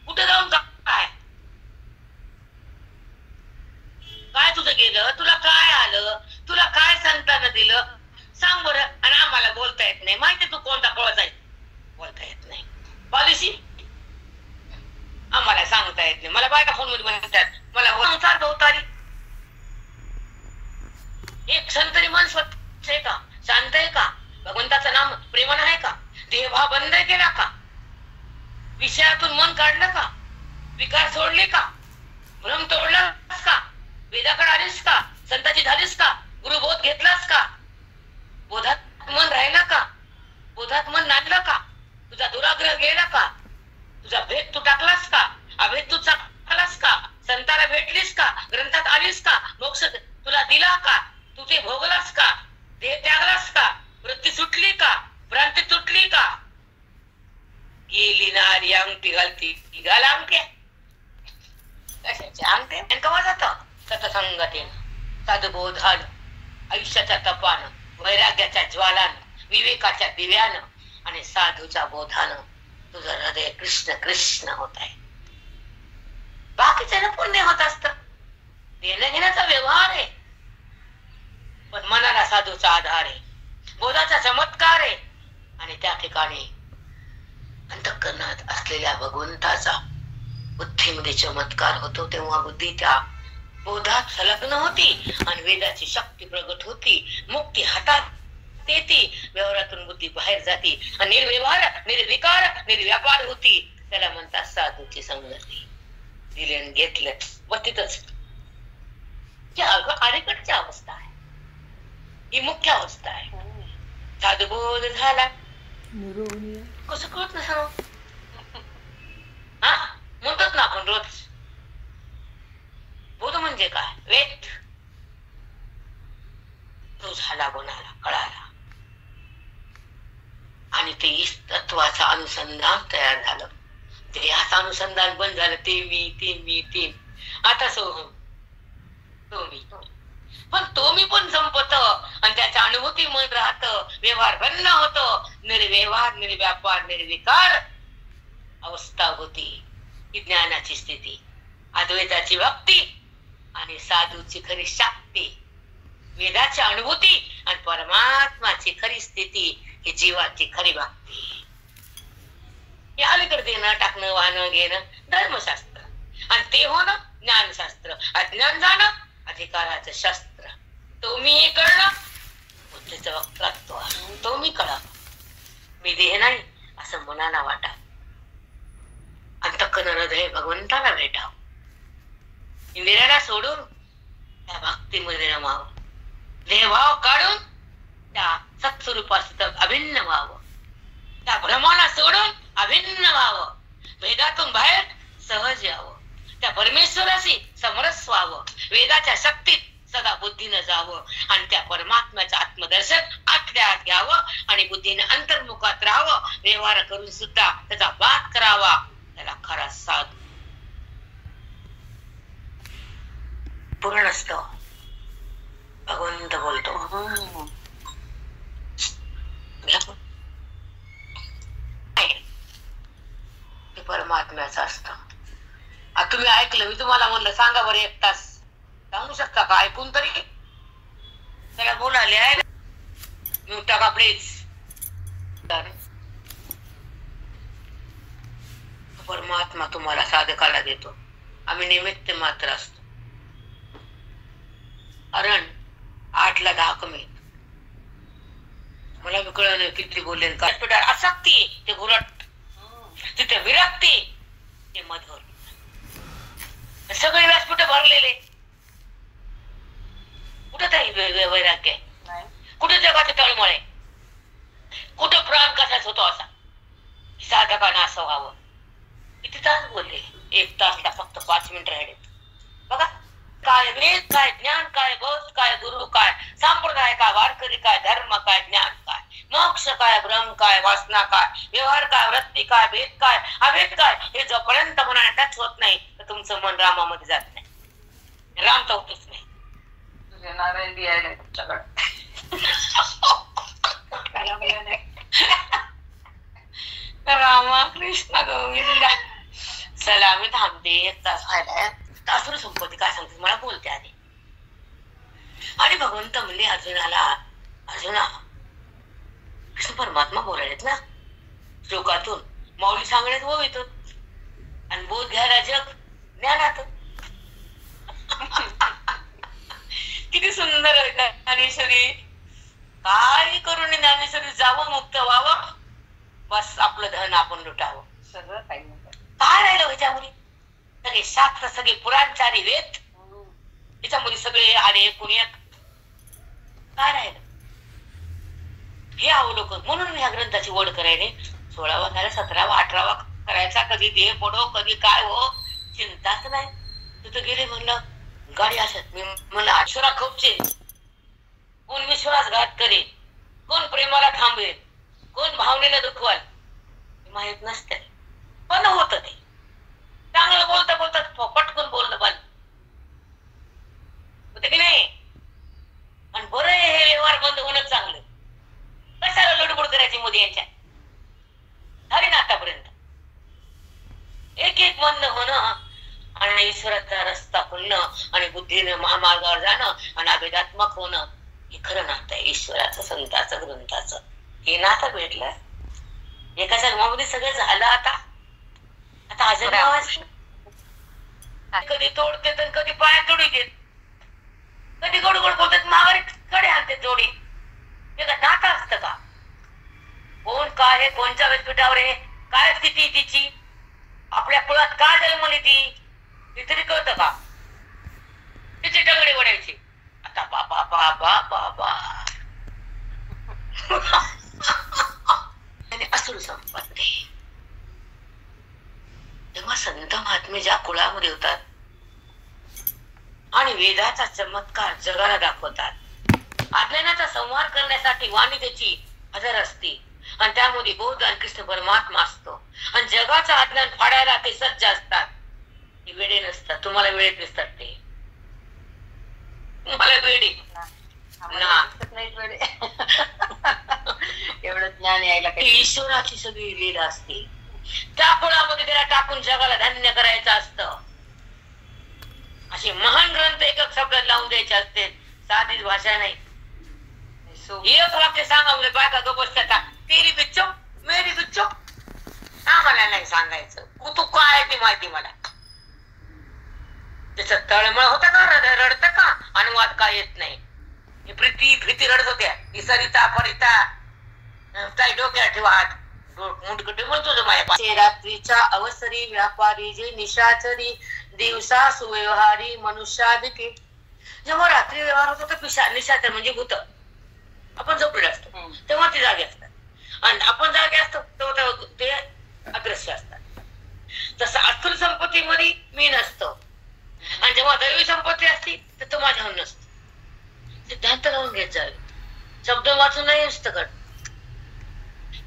कुठे जाऊन काय काय तुझं गेलं, तुला काय आलं, तुला काय संतानं दिलं सांग बरं. आणि आम्हाला बोलता येत नाही. माहिती तू कोणता कळत आहे, बोलता येत नाही. पॉलिसी आम्हाला सांगता येत नाही. मला बायका फोन मध्ये म्हणतात क्षण तरी मन स्वच्छ आहे का, शांत आहे का, भगवंताचं नाम प्रेमानं आहे का, देहभाव बंद केला का, विषयातून मन काढलं का, विकार सोडले का, भ्रम तोडलास का, वेदाकडे आलीस का, संताची झालीस का, गुरुबोध घेतलास का, बोधात मन राहिला का, बोधात मन नांदलं का, तुझा दुराग्रह गेला का, तुझा भेद तू टाकलास का, अभेद तू टाकलास का, संताला भेटलीस का, ग्रंथात आलीस का, मोक्ष तुला दिला का, तू ते भोगलास का, देह त्यागलास का, वृत्ती सुटली का, भ्रांती तुटली का, गेली नारी अंगठी घालती घाल अंगठ्या कशाचे अंगठे कवा जात सतसंगतीनं, सद्बोधानं, आयुष्याच्या तपानं, वैराग्याच्या ज्वालानं, विवेकाच्या दिव्यानं आणि साधूच्या बोधानं तुझं हृदय कृष्ण कृष्ण होत आहे. बाकीच्यानं पुण्य होत असत, देणं घेण्याचा व्यवहार आहे, पण मनाला साधूचा आधार आहे, बोधाचा चमत्कार आहे आणि त्या ठिकाणी अंतःकरणात असलेल्या भगवंताचा बुद्धीमध्ये चमत्कार होतो. तेव्हा बुद्धी त्या बोधात संलग्न होती आणि वेदाची शक्ती प्रगट होती, मुक्ती हातात येते, व्यवहारातून बुद्धी बाहेर जाते आणि निर्व्यवहार, निर्विकार, निर्व्यापार होती. त्याला म्हणतात साधूची संगती. दिलेन घेतलं व तिथंच अलीकडची अवस्था आहे, ही मुख्य अवस्था आहे. साधुबोध झाला कसं कळत नसं हा म्हणतात ना आपण रोज. बोध म्हणजे काय, वेद तो झाला, गुणाला कळाला आणि ते तत्वाचं अनुसंधान तयार झालं. ते असं अनुसंधान बंद झालं, ते मी आता सोहम तो मी, पण तो मी पण संपत आणि त्याच्या अनुभूती मन राहत, व्यवहार बंद होतो, निर्व्यवहार, निर्व्यापार, निर्विकार अवस्था होती. ही ज्ञानाची स्थिती, अद्वैताची भक्ती आणि साधूची खरी शक्ती, वेदाची अनुभूती आणि परमात्माची खरी स्थिती, ही जीवाची खरी भक्ती. हे अलीकडे देणं टाकणं वाहनं घेणं धर्मशास्त्र आणि ते होणं ज्ञानशास्त्र. अज्ञान जाणं अधिकाराचं शस्त्र. तो मी हे कळलं, बुद्धीचं वक्तृत्व, तो मी कळा, मी देह नाही असं मनाला वाटा, अंतःकरण हृदय भगवंताला भेटावं, इंद्रियाला सोडून त्या भक्तीमध्ये रमावं, देहभाव काढून त्या सत्स्वरूपात अभिन्न व्हावं, त्या भ्रमाला सोडून अभिन्न व्हावं, भेदातून बाहेर सहज यावं, त्या परमेश्वराशी समरस व्हावं, वेदाच्या शक्तीत सदा बुद्धीनं जावं आणि त्या परमात्म्याचं आत्मदर्शन आतल्या आत घ्यावं आणि बुद्धीने अंतर्मुखात राहावं. व्यवहार करून सुद्धा त्याचा बात करावा, त्याला खरा साधू पूर्ण असत. भगवंत बोलतो ते परमात्म्याचं असतं. तुम्ही ऐकलं, मी तुम्हाला म्हणलं सांगा बरं 1 तास, सांगू शकता का ऐकून तरी? त्याला बोलाले आहे म्यूट टाका प्लीज. परमात्मा तुम्हाला साधकाला देतो, आम्ही निमित्त मात्र असतो. अरण 8ला 10 कमी, मला बी कळलं नाही किती बोलले काय. आसक्ती ते घुरट, तिथे विरक्ती ते मधुर, सगळे व्यासपीठ भरलेले. कुठं काही वैराग्य, कुठे जगाचे तळमळे, कुठं प्राण कसाच होतो असा. साधकानं असं व्हावं. किती तास बोलले? 1 तासला फक्त 5 मिनिटं राहिले. बघा काय वेद काय, ज्ञान काय, बोध काय, गुरु काय, संप्रदाय काय, वारकरी काय, धर्म काय, ज्ञान काय, मोक्ष काय, भ्रम काय, वासना काय, व्यवहार काय, वृत्ती काय, भेद काय, अभेद काय, हे जोपर्यंत मनाला टच होत नाही तर तुमचं मन रामामध्ये जात नाही. राम तर होतच नाही. तुझे नारायण बी आहे तुमच्याकडे. रामा कृष्ण गोविंद. चला मी थांबते, 1 तास व्हायला. तासुर संपत्ती काय सांगते मला बोलते आधी. आणि भगवंत म्हणले अर्जुनाला, अर्जुना कृष्ण परमात्मा बोलायलेत ना श्लोकातून, माऊली सांगण्यात वो येतो आणि बोध घ्यायला जग ज्ञानात. किती सुंदर ज्ञानेश्वरी काय करून ज्ञानेश्वरी जावं, मुक्त व्हावं, बस आपलं धन आपण लुटावं, सगळं काही काय राहिलं ह्याच्यामुळे? सगळे शास्त्र, सगळे पुराण, चारी वेद, त्याच्यामुळे सगळे आले पुण्यात, काय राहिलं? हे अवलोकन. म्हणून ह्या ग्रंथाची वड करायने 16वा झाला, 17वा 18वा करायचा. कधी देह पडो, कधी काय हो, चिंताच नाही. तिथं गेले, म्हणलं गाडी असत. मी म्हणलं अक्षरा खोपचे, कोण विश्वासघात करेल, कोण प्रेमाला थांबेल, कोण भावनेला दुखवाल, माहित नसते. पण होत ते चांगलं बोलता बोलता पटकन बोलणं बंद होते की नाही. आणि बरं हे व्यवहार बंद होणं चांगलं. कशाला लडबड करायची मोदी यांच्या? झाले ना आतापर्यंत एक एक बंद होणं आणि ईश्वराचा रस्ता खुलणं आणि बुद्धीने महामार्गावर जाणं आणि अभेदात्मक होणं, हे खरं नातं आहे ईश्वराचं, संताचं, ग्रंथाचं. हे नातं भेटलं. एका जन्मामध्ये सगळं झालं. आता कधी तोडते तर कधी पाया तोडी देत, कधी गोड गोड बोलतात, माघारी कडे आणते जोडी. हे का नातं असतं का? कोण काय आहे, कोणच्या व्यासपीठावर आहे, काय स्थिती तिची, आपल्या कुळात का जन्मली ती तरी कळतं का? तिचे टंगडे वडायचे. आता बाबा बाबा बाबा असुर संपत्ती. तेव्हा संत महात्मे ज्या कुळामध्ये होतात आणि वेदाचा चमत्कार जगाला दाखवतात, अज्ञानाचा संहार करण्यासाठी वाणी त्याची हजर असते आणि त्यामध्ये बौद्ध आणि कृष्ण परमात्मा असतो आणि जगाचा अज्ञान फाडायला ते सज्ज असतात. ते वेडे नसतात. तुम्हाला वेळेत दिसतात. ते तुम्हाला वेडे एवढं ज्ञान यायला ईश्वराची सगळी लीला असते. त्या फळामध्ये त्याला टाकून जगाला धन्य करायचं असतं. असे महान ग्रंथ एक शब्दात लावून द्यायचे असते. साधीच भाषा नाही. एक वाक्य सांगा म्हणजे बायका तो बसता, तेरी बिच्चो मेरी बिच्चो. आम्हाला नाही सांगायचं, तू काय आहे ती माहिती मला. त्याच तळमळ होता का, रडत का, अनुवाद का येत नाही. प्रीती रडत होत्या. ही सरिता फरिता काय डोक्यात ठेवा हात मुंडकटे म्हणतो माझ्या. रात्रीच्या अवसरी व्यापारी जे निशाचरी, दिवसा सुव्यवहारी मनुष्याधिकी. जेव्हा रात्री व्यवहार होतो तर निशाचर म्हणजे भूत. आपण झोपलेलो असतो तेव्हा ते जागे असतात आणि आपण जागे असतो तेव्हा ते अदृश्य असतात. तसं अस्थूल संपत्तीमध्ये मी नसतो आणि जेव्हा दैवी संपत्ती असते तर तो माझ्याहून नसतो. सिद्धांत लावून घेत जावे. शब्द वाचून नाही असतं.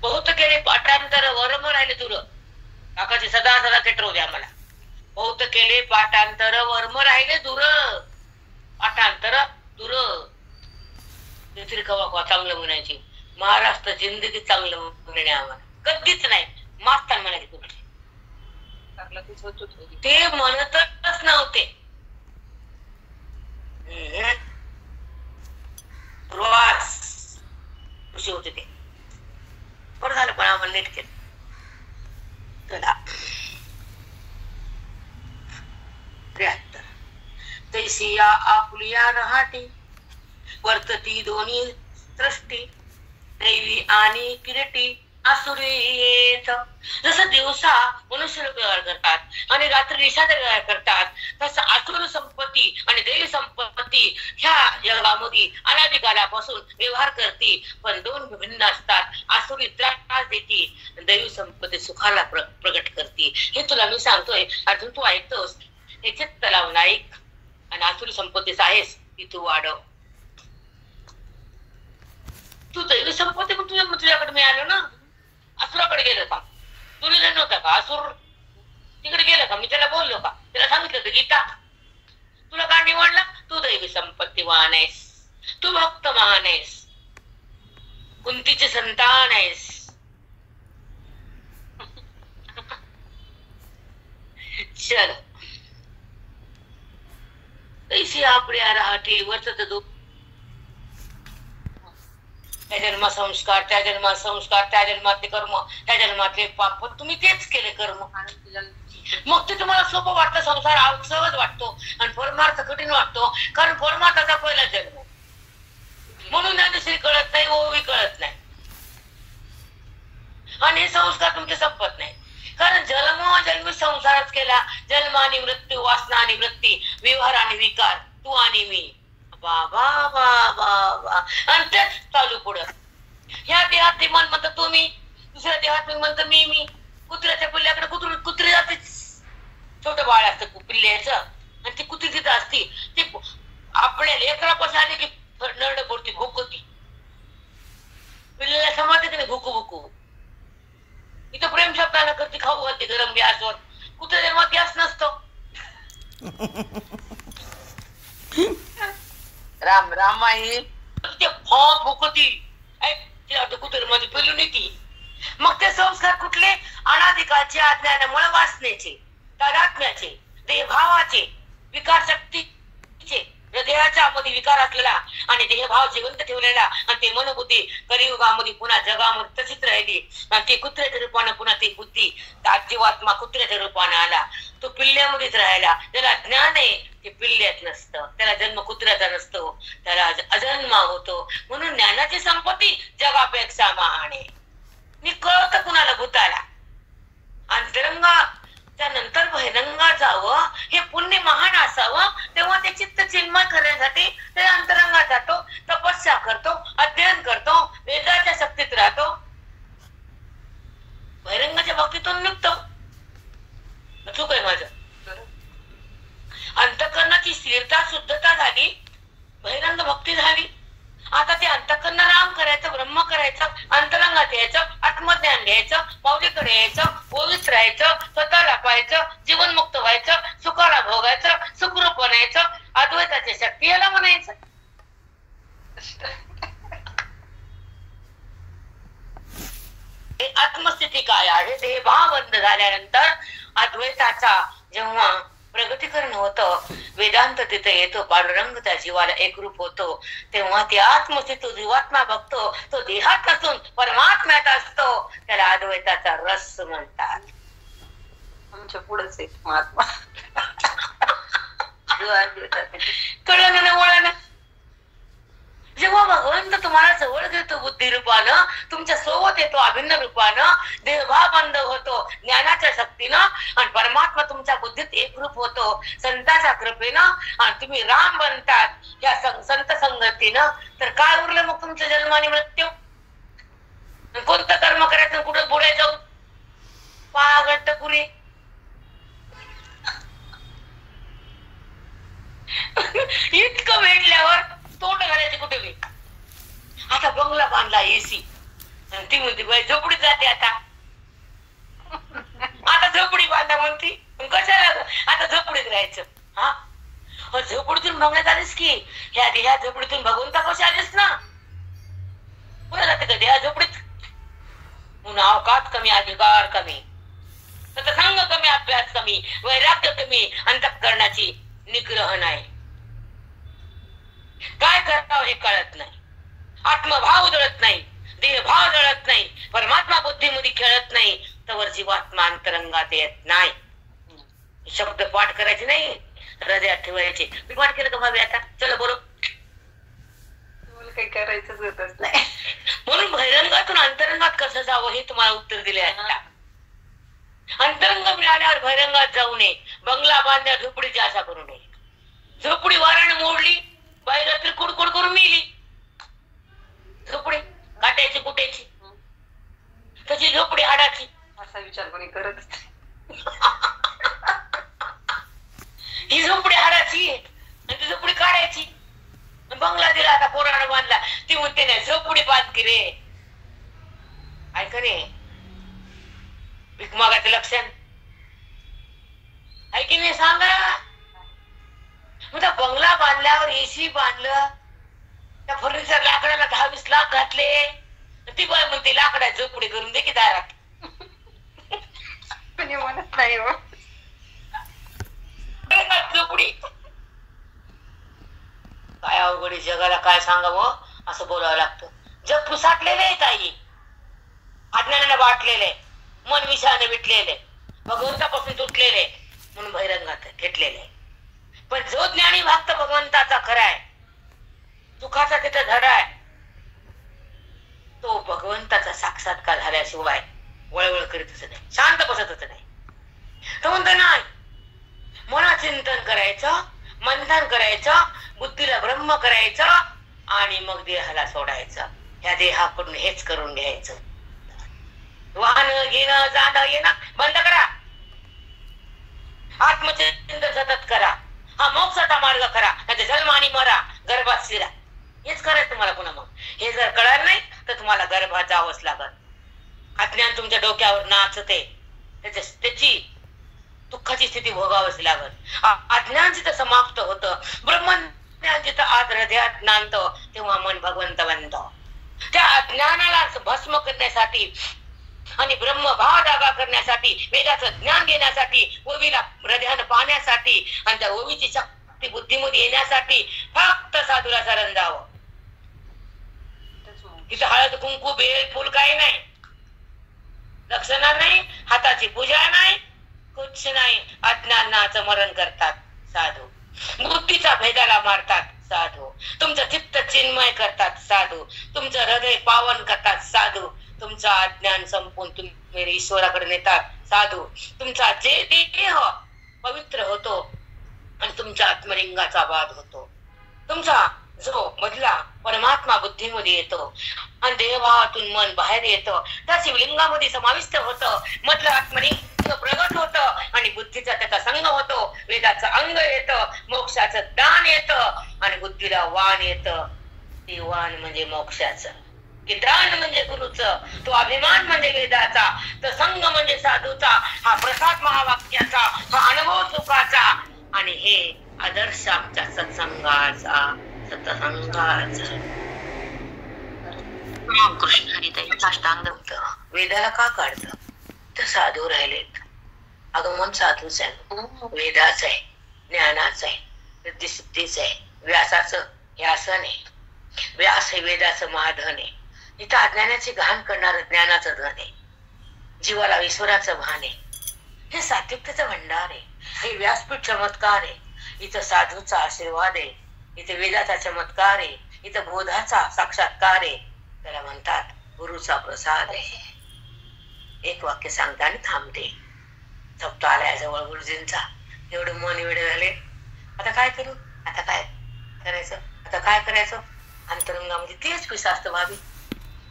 बहुत केले पाठांतर वर्म राहिले दूर. काकाची सदा सदा केटर द्या मला. बहुत केले पाठांतर वर्म राहिले दूर. पाठांतर दूर. तरी कवा चांगलं म्हणायची. महाराष्ट्र जिंदगी चांगलं म्हणे आम्हाला कधीच नाही. मास्तान म्हणायचे कुठे ते म्हणतच नव्हते. ऋषी होते ते. बरं झालं पण आम्हाला नीट केलं. चला 73. तैसिया आपुलिया रहाटी वर्तती दोन्ही सृष्टी, दैवी आणि किरटी असुरेत. जसं दिवसा मनुष्य व्यवहार करतात आणि रात्री निशाचा व्यवहार करतात, तसं असुर संपत्ती आणि दैवी संपत्ती ह्या जगामध्ये अनादिकालापासून व्यवहार करते. पण दोन भिन्न असतात. आसुरी त्रास देते, दैवी संपत्ती सुखाला प्रगट करते. हे तुला मी सांगतोय. अजून तू ऐकतोस. याचे तलाव नाईक आणि आसुरी संपत्तीच आहेस ती तू वाढव. तू दैवी संपत्ती पण तुझ्याकडे मिळालं ना. असुराकडे गेलं का? तुला नव्हता का असुर तिकडे गेलं का? मी त्याला बोललो का? त्याला सांगितलं होतं गीता. तुला का निवडला? तू दैवी संपत्तीवान आहेस. तू भक्त महान आहेस. कुंतीचे संतान आहेस. चल कैसी आपल्या राहते वर्तत दुःख. त्या जन्मात संस्कार, त्या जन्मात संस्कार, त्या जन्मातले कर्म, त्या जन्मातले पाप. तुम्ही तेच केले कर्म. मग ते तुम्हाला सोपं वाटतं. संसार सहज वाटतो आणि परमार्थ कठीण वाटतो. कारण परमार्थाचा पहिला जन्म. जन्म आणि मृत्यू, वासना आणि वृत्ती, व्यवहार आणि विकार, तू आणि मी. बाबा बाबा बा. आणि तेच चालू पुढं. ह्या देहात ते मन म्हणतं तुम्ही, दुसऱ्या देहात मी म्हणतं मी. कुत्र्याच्या पिल्ल्याकडे कुत्री जाते, छोटं बाळ असतं पिल्ल्याचं, आणि ती कुत्री तिथं असती. ती आपल्या लेकरापासून आली की नरड पडती, भुकती. पिल्ल्याला समजते की नाही भुकू भुकू. इथं प्रेम शब्दाला करते, खाऊ घालते गरम गॅसवर. कुत्र्या जन्मात गॅस नसतो. राम राम आई. ते फॉर्म भुकती, कुत्रे मध्ये पेलून येते. मग ते संस्कार कुठले? अनाधिकाचे, अज्ञानामुळे वासनेचे, तादात्म्याचे, देहभावाचे, विकार शक्तीचे, हृदयाच्या मध्ये विकार असलेला आणि देहभाव जिवंत ठेवलेला, आणि ते मनबुद्धी कलियुगामध्ये पुन्हा जगामध्ये तशीच राहिली. आणि ते कुत्र्याच्या रूपाने पुन्हा ती बुद्धी, जीवात्मा कुत्र्याच्या रूपाने आला. तो पिल्ल्यामध्येच राहायला. ज्याला ज्ञान आहे ते पिल्ल्यात नसतं, त्याला जन्म कुत्र्याचा नसतो, त्याला अजन्मा होतो. म्हणून ज्ञानाची संपत्ती जगापेक्षा महान आहे. मी कळतं कुणाला भूताला. अंतरंगाच्या नंतर बहिरंगात जावं, हे पुण्य महान असावं, तेव्हा ते चित्त चिन्मय करण्यासाठी ते अंतरंगात जातो, तपस्या करतो, अध्ययन करतो, वेदाच्या शक्तीत राहतो, बहिरंगाच्या भक्तीतून निघतो. चूक आहे माझं. अंतःकरणाची स्थिरता, शुद्धता झाली, बहिरंग भक्ती झाली. आता ते अंतःकरण राम करायचं, ब्रह्म करायचं, अंतरंगात यायचं, आत्मज्ञान घ्यायचं, माऊलीकडे यायचं, ओवीत राहायचं, स्वतःला पाहायचं, जीवनमुक्त व्हायचं, सुखाला भोगायचं, सुखरूप बनायचं, अद्वैताची शक्ती याला म्हणायचं. आत्मस्थिती काय आहे? ते भाव बंद झाल्यानंतर अद्वैताचा जेव्हा प्रगतीकरण होतं, वेदांत तिथे येतो, पांडुरंग त्या जीवाला एकरूप होतो, तेव्हा ती आत्मस्थिती जीवात्मा बघतो. तो देहात नसून परमात्म्यात असतो, त्याला अद्वैताचा रस म्हणतात. आमच्या पुढेच आहे महात्मा. कळलं ना वळण? जेव्हा भगवंत तुम्हाला जवळ घेतो बुद्धी रूपानं, तुमच्या सोबत येतो अभिन्न रूपानं, देहभाव बंद होतो ज्ञानाच्या शक्तीनं, आणि परमात्मा तुमच्या बुद्धीत एकरूप होतो संतांच्या कृपेनं, आणि तुम्ही राम बनतात या संत संगतीनं. तर काय उरलं मग तुमचं जन्म आणि मृत्यू? कोणतं कर्म करायचं, कुठं पुढे जाऊ? पागट्ट पुरी. इतकं भेटल्यावर तोंड घालायचे कुठे बी. आता बंगला बांधला एसी, आणि ती म्हणते बाई झोपडीत जाते. आता झोपडी बांधा म्हणती, कशाला आता झोपडीत राहायचं? हा, झोपडीतून बंगल्यात आलीस की ह्या झोपडीतून भगवंता कशा आलीस ना? पुन्हा जाते का ह्या झोपडीत? पुन्हा अवकात कमी, अधिकार कमी, सत्संग कमी, अभ्यास कमी, वैराग्य कमी, अंतःकरणाची निग्रह नाही. काय करावं हे कळत नाही, आत्मभाव जळत नाही, देहभाव जळत नाही, परमात्मा बुद्धीमध्ये खेळत नाही, तवर जीवात्मा अंतरंगात येत नाही. शब्द पाठ करायचे नाही, हृदयात ठेवायचे. मी पाठ केलं का भावी? आता चला बरोबर, काही करायचंच होतच नाही. म्हणून बहिरंगातून अंतरंगात कसं जावं हे तुम्हाला उत्तर दिले आता. अंतरंग मिळाल्यावर बहिरंगात जाऊ नये, बंगला बांधल्या झोपडीची आशा करू नये. झोपडी वाराने मोडली, बाई रात्री कुडकुड करून मिली. झोपडी काट्याची कुट्याची, त्याची झोपडी हाडाची. असा विचार कोणी करत ही झोपडी हाडाची आणि ती झोपडी काढायची. बंगला दिला, आता पोरानं बांधला, ती म्हणते नाही झोपडी बांध की रे. ऐक रे, भिकमागाचं लक्षण आहे की नाही सांगा? म्हणजे बंगला बांधल्यावर एसी बांधलं, त्या फर्निचर लाकडाला 10-20 लाख घातले, ती बाय म्हणते लाकडा झोपडी करून दे की दारात. कोणी म्हणत नाही हो झोपडी. काय अवघडी जगाला काय सांगावं, असं बोलावं लागतं. जग पुसाटलेले आहे ताई, अज्ञानाने वाटलेले, मन विषयाने विटलेले, भगवंतापासून तुटलेले, म्हणून बहिरंगात घेतलेले. पण जो ज्ञानी भक्त भगवंताचा खरा आहे, सुखाचा तिथे धडा आहे, तो भगवंताचा साक्षात्कार झाल्याशिवाय वळवळ करीतच नाही, शांत बसतच नाही. तो म्हणतो नाही चिंतन करायचं, मंथन करायचं, बुद्धीला ब्रह्म करायचं आणि मग देहाला सोडायचं. ह्या देहाकडून हेच करून घ्यायचं. वाहन घेणं जाणं येणं बंद करा. आत्मचिंतन सतत करा. हा मोक्षाचा मार्ग करा. नाही जन्म आणि मरा, गर्भात शिरा. हेच करायचं तुम्हाला पुन्हा. मग हे जर कळलं नाही तर तुम्हाला गर्भात जावंच लागल. अज्ञान तुमच्या डोक्यावर नाचते, त्याची दुःखाची स्थिती भोगावंच लागल. अज्ञान जिथं समाप्त होतं, ब्रह्मज्ञान जिथं आत हृदयात नांदतं, तेव्हा मन भगवंत बनतं. त्या अज्ञानाला भस्म करण्यासाठी आणि ब्रह्मभाव जागा करण्यासाठी, वेदाचं ज्ञान घेण्यासाठी, ओवीला हृदयानं पाहण्यासाठी आणि त्या ओवीची शक्ती बुद्धीमध्ये येण्यासाठी फक्त साधूला शरण जावं. तिथं हळद कुंकू बेल फुल काही नाही, लक्षणा नाही, हाताची पूजा नाही, कुछ नाही. अज्ञानाचं मरण करतात साधू. बुद्धीचा भेदाला मारतात साधू. तुमचं चित्त चिन्मय करतात साधू. तुमचं हृदय पावन करतात साधू. तुमचं अज्ञान संपून तुम्ही ईश्वराकडे नेतात साधू. तुमचा जे देह पवित्र होतो आणि तुमच्या आत्मलिंगाचा वाद होतो. तुमचा जो मधला परमात्मा बुद्धीमध्ये येतो आणि देहभावातून मन बाहेर येतं, त्या शिवलिंगामध्ये समाविष्ट होतं. मधलं आत्मलिंग प्रगट होतं आणि बुद्धीचा त्याचा संग होतो. वेदाचं अंग येतं, मोक्षाचं दान येतं आणि बुद्धीला वाण येतं. ते वाण म्हणजे मोक्षाचं, की दान म्हणजे गुरुचं, तो अभिमान म्हणजे वेदाचा, तो संग म्हणजे साधूचा, हा प्रसाद महावाक्याचा, हा अनुभव सुखाचा आणि हे आदर्श आमच्या सत्संगाचा, सत्संगाचा. कृष्ण हरिताई साष्टांग वेदाला का काढतं? तर साधू राहिलेत. आगमन साधूच आहे, वेदाच आहे, ज्ञानाच आहे, सिद्धीच आहे. व्यासाचं हे आसन आहे. व्यास हे वेदाचं महाधन आहे. इथं अज्ञानाची घाण करणार ज्ञानाचं धन आहे. जीवाला ईश्वराचं भान आहे. हे सात्विकतेचं भंडार आहे. हे व्यासपीठ चमत्कार आहे. इथं साधूचा आशीर्वाद आहे. इथे वेदाचा चमत्कार आहे. इथं बोधाचा साक्षात्कार आहे. त्याला म्हणतात गुरुचा प्रसाद आहे. एक वाक्य सांगता आणि थांबते. सप्ताह आलाय जवळ गुरुजींचा. एवढं मन वेळ झाले. आता काय करू? आता काय करायचं? आता काय करायचं? अंतरंगामध्ये तेच पिसा असतं भाभी.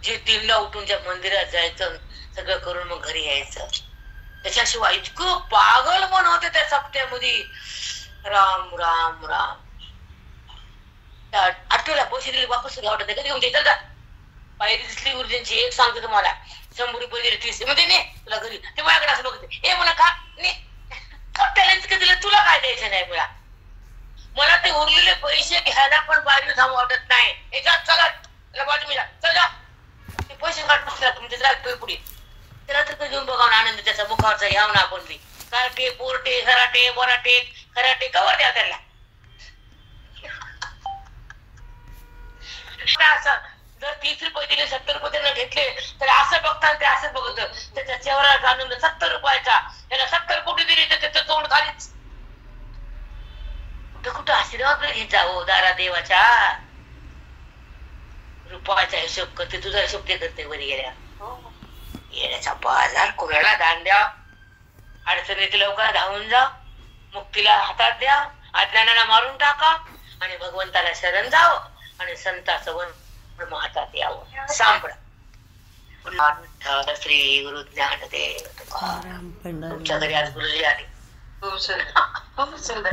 जे 3ला उठून त्या मंदिरात जायचं, सगळं करून मग घरी यायचं. त्याच्याशिवाय इतकं पागल मन होते त्या सप्त्यामध्ये. राम राम राम. आठवला पैसे दिले वापस घ्यावं कधी घेऊन द्यायचं का? पायरी दिसली गुरुजींची. एक सांगते तुम्हाला, 100 रुपये दिले 30 मध्ये ने तुला घरी. ते माझ्याकडे असं बघते, ए मला का ने दिलं, तुला काय द्यायचं नाही. मला ते उरलेले पैसे घ्यायला पण पायरी थांबू वाटत नाही. याच्यात चला बाजूला चला, ते पैसे काढ बसला तुमच्या पुढे. त्याला तर घेऊन बघा आनंद त्याचा मुखावरचा घ्यावं ना आपण बी. कार्टे पोरटे सराटे बराटे खराटे कवर द्या त्याला. जर 30 रुपये दिले 70 रुपये त्यांना घेतले तर असं बघताना ते असं बघत त्याच्या चेहऱ्याचा आनंद 70 रुपयाचा. त्याला 70 कोटी दिले तर त्याचं तोंड खालीच. कुठं आशीर्वाद घेत जावं दारा देवाच्या. रुपयाचा हिशोब करते, तुझा हिशोब ते करते वरी गेल्या. येण्याचा बाजार कोणाला दान द्या. अडचणीत लवकर धावून जा. मुक्तीला हातात द्या. अज्ञानाला मारून टाका आणि भगवंताला शरण जावं आणि संताचं वन हातात यावं. सांभळा. श्री गुरु ज्ञानदेव तुमच्या घरी आज गुरुजी आले. खूप सुंदर.